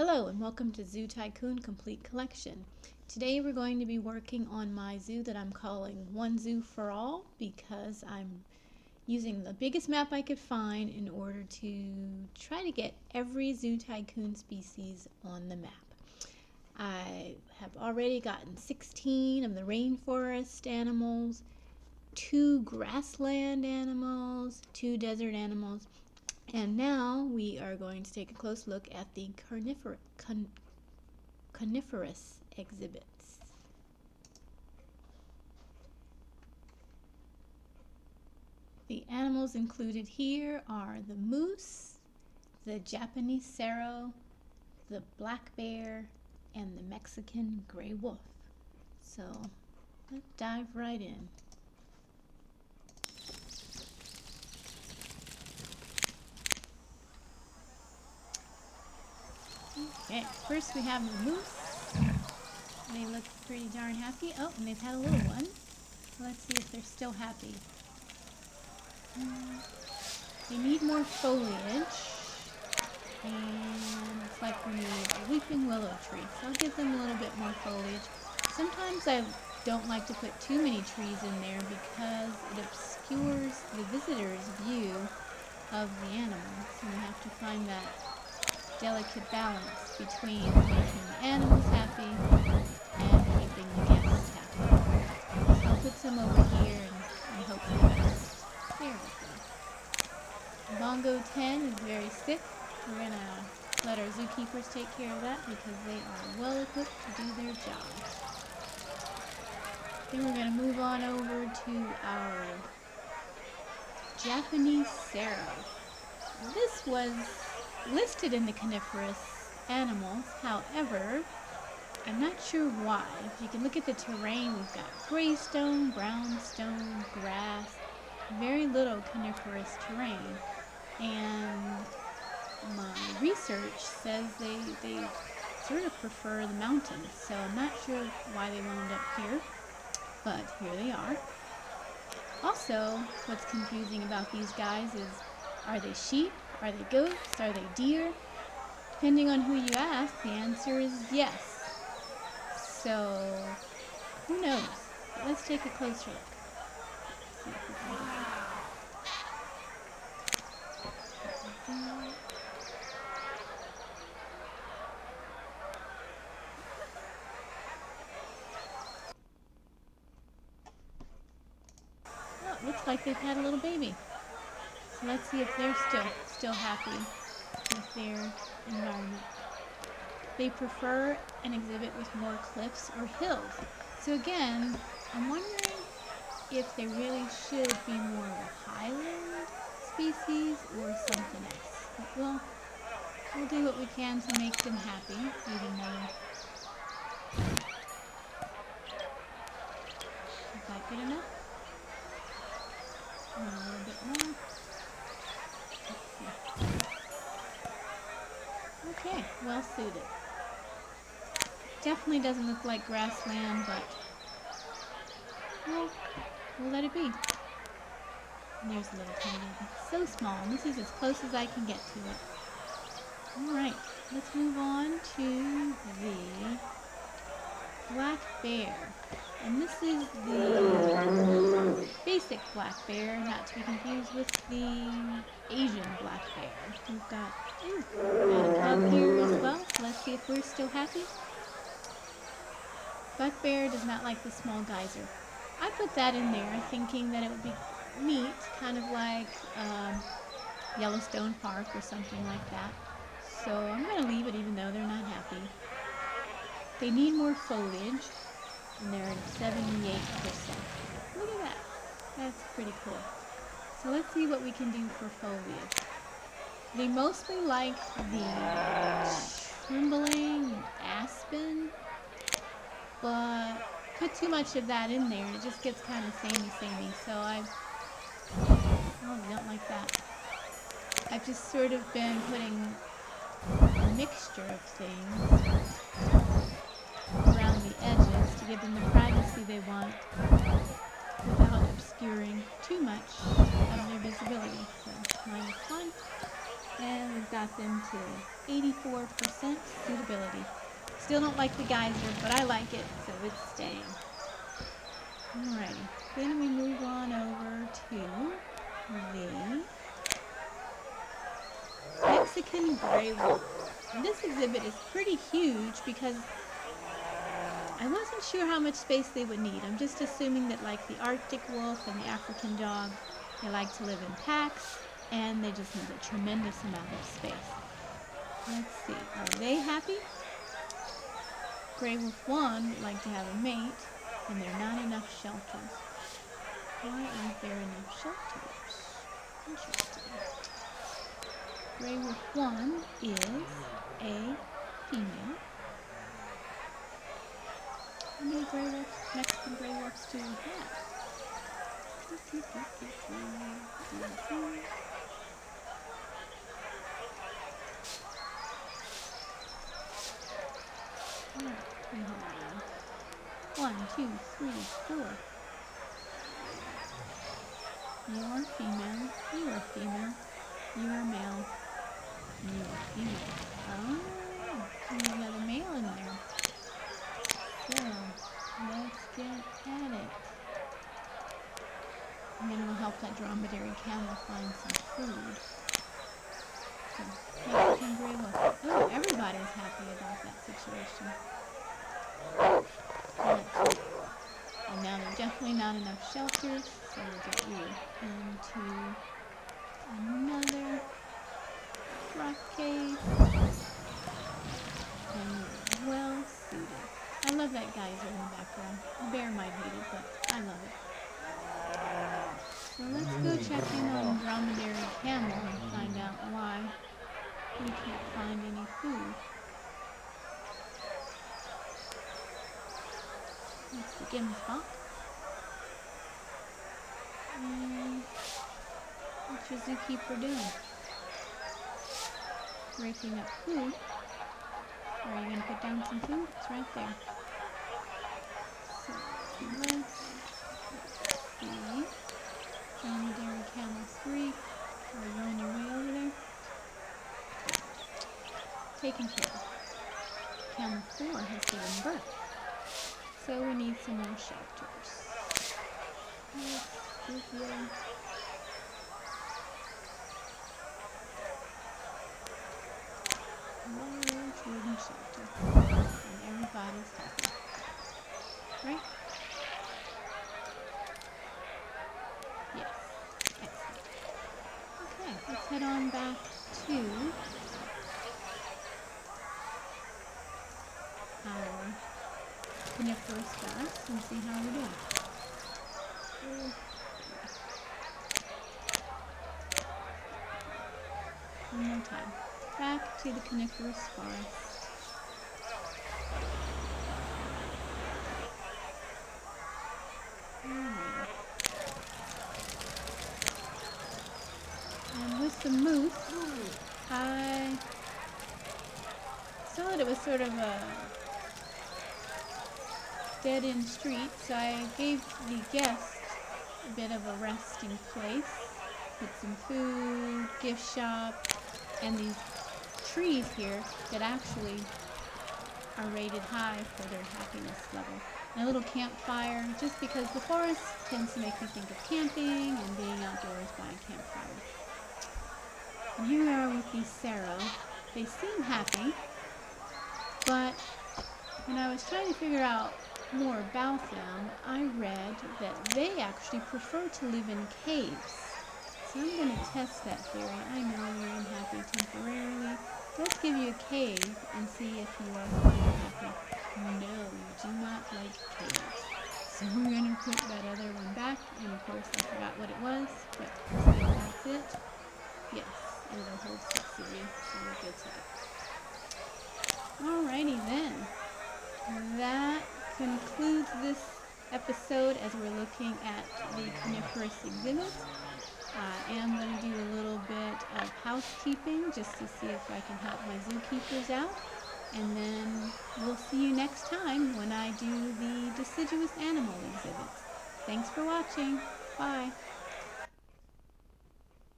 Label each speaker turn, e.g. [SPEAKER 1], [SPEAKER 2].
[SPEAKER 1] Hello and welcome to Zoo Tycoon Complete Collection. Today we're going to be working on my zoo that I'm calling One Zoo for All because I'm using the biggest map I could find in order to try to get every Zoo Tycoon species on the map. I have already gotten 16 of the rainforest animals, 2 grassland animals, 2 desert animals, and now we are going to take a close look at the coniferous exhibits. The animals included here are the moose, the Japanese serow, the black bear, and the Mexican gray wolf. So let's dive right in. Okay, first we have the moose. They look pretty darn happy. Oh, and they've had a little one. Let's see if they're still happy. They need more foliage. And it's like we need a weeping willow tree. So I'll give them a little bit more foliage. Sometimes I don't like to put too many trees in there because it obscures the visitor's view of the animal. So we have to find that delicate balance between making the animals happy and keeping the guests happy. So I'll put some over here and hope for the best. There we go. Bongo 10 is very sick. We're going to let our zookeepers take care of that because they are well equipped to do their job. Then we're going to move on over to our Japanese serow. This was listed in the coniferous animals, however, I'm not sure why. If you can look at the terrain, we've got gray stone, brown stone, grass, very little coniferous terrain, and my research says they sort of prefer the mountains, so I'm not sure why they wound up here, but here they are. Also, what's confusing about these guys is, are they sheep? Are they goats? Are they deer? Depending on who you ask, the answer is yes. So, who knows? But let's take a closer look. See if we can do that. Oh, it looks like they've had a little baby. So let's see if they're still happy with their environment. They prefer an exhibit with more cliffs or hills. So again, I'm wondering if they really should be more of a highland species or something else. But we'll do what we can to make them happy, even though. Is that good enough? A little bit more. Okay, well suited. Definitely doesn't look like grassland, but we'll let it be. And there's a little tiny one. So small, and this is as close as I can get to it. Alright, let's move on to the black bear. And this is the basic black bear, not to be confused with the Asian black bear. We've got a cub here as well, so let's see if we're still happy. Black bear does not like the small geyser. I put that in there thinking that it would be neat, kind of like Yellowstone Park or something like that. So I'm going to leave it even though they're not happy. They need more foliage, and they're at 78%. Look at that. That's pretty cool. So let's see what we can do for foliage. They mostly like the trembling aspen, but put too much of that in there and it just gets kind of samey. So I don't like that. I've just sort of been putting a mixture of things around the edges to give them the privacy they want without obscuring too much of their visibility. So -1, And we've got them to 84% suitability. Still don't like the geyser, but I like it, so it's staying. Alrighty, then we move on over to the Mexican gray wolf. And this exhibit is pretty huge because I wasn't sure how much space they would need. I'm just assuming that like the Arctic wolf and the African dog, they like to live in packs and they just need a tremendous amount of space. Let's see, are they happy? Gray wolf 1 would like to have a mate and there are not enough shelters. Why aren't there enough shelters? Interesting. Gray wolf 1 is a female. How many gray wolves, Mexican gray wolves do we have? 1, 2, 3, 4. You are female, you are female, you are male, you are female. Oh, there's another male in there. So, let's get at it. And then we'll help that dromedary camel find some food. So, Mexican gray wolf. Oh, everybody's happy about that situation. And now there's definitely not enough shelters, so we'll get you into another rock cave. And you're well suited. I love that geyser in the background. The bear might hate it, but I love it. So let's go check in on dromedary camel and find out why we can't find any food. That's the Gemsbach. And what's your zookeeper doing? Breaking up food. Are you going to put down some food? It's right there. So let's see. Dromedary camel 3. Are you on your way over there? Taken care of. Camel 4 has given birth. So we need some more shelters. Let's give you a large wooden shelter. And everybody's happy. Right? Yes. Excellent. Okay, let's head on back to our coniferous forest and see how we're doing. One more time. Back to the coniferous forest. Alright. And with the moose, I saw that it was sort of a dead-end street, so I gave the guest a bit of a resting place with some food, gift shop, and these trees here that actually are rated high for their happiness level. And a little campfire, just because the forest tends to make me think of camping and being outdoors by a campfire. And here we are with these serow. They seem happy, but when I was trying to figure out more about them, I read that they actually prefer to live in caves. So I'm going to test that theory. I know you're unhappy temporarily. Let's give you a cave and see if you are going to be happy. No, you do not like caves. So we're going to put that other one back, and of course I forgot what it was, but that's it. Yes, it'll hold 6 of you, so we're good to go. Alrighty then. That concludes this episode as we're looking at the coniferous exhibits. I am going to do a little bit of housekeeping just to see if I can help my zookeepers out. And then we'll see you next time when I do the deciduous animal exhibits. Thanks for watching. Bye.